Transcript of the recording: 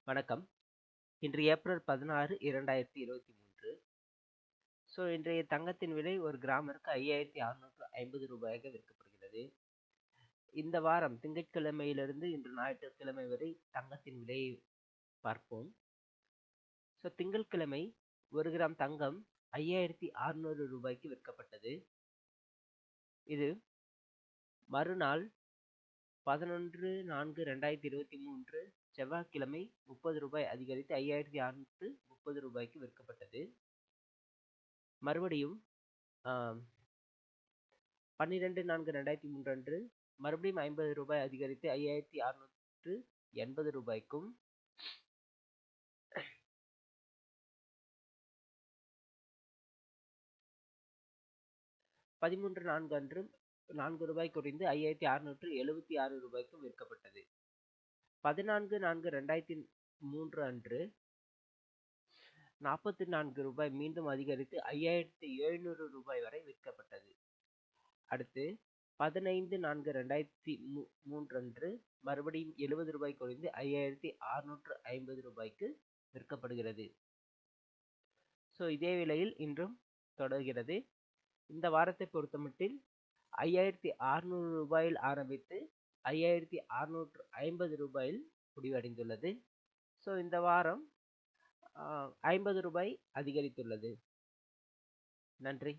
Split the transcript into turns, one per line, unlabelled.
வணக்கம். இன்று ஏப்ரல் 16, 2023. இன்றைய தங்கத்தின் விலை ஒரு கிராமிற்கு ரூ. 5,650 விற்கப்படுகிறது. இந்த வாரம் திங்கட்கிழமையிலிருந்து இன்று ஞாயிற்றுக்கிழமை வரை தங்கத்தின் விலையை பார்ப்போம். திங்கட்கிழமை 1 கிராம் தங்கம் ரூ. 5,600 விற்கப்பட்டது. இது மறுநாள் 11/4/2023 செவ்வாய்க்கிழமை ரூ. 30 அதிகரித்து ரூ. 5,630 விற்கப்பட்டது. மறுபடியும் 12/4/2023 அன்று மறுபடியும் ரூ. 50 அதிகரித்து ரூ. 5,680 அன்று ரூபாய் குறைந்து ரூ. 5,676 விற்கப்பட்டது. 14/4/2003 அன்று ரூபாய் மீண்டும் அதிகரித்து ரூபாய் வரை விற்கப்பட்டது. அடுத்து 15/4/2003 அன்று மறுபடியும் ரூபாய் குறைந்து ரூபாய்க்கு விற்கப்படுகிறது. இதே விலையில் இன்றும் தொடர்கிறது. இந்த வாரத்தை பொறுத்தமட்டில் ரூபாயில் ஆரம்பித்து ரூபாயில் முடிவடைந்துள்ளது. இந்த வாரம் ரூபாய் அதிகரித்துள்ளது. நன்றி.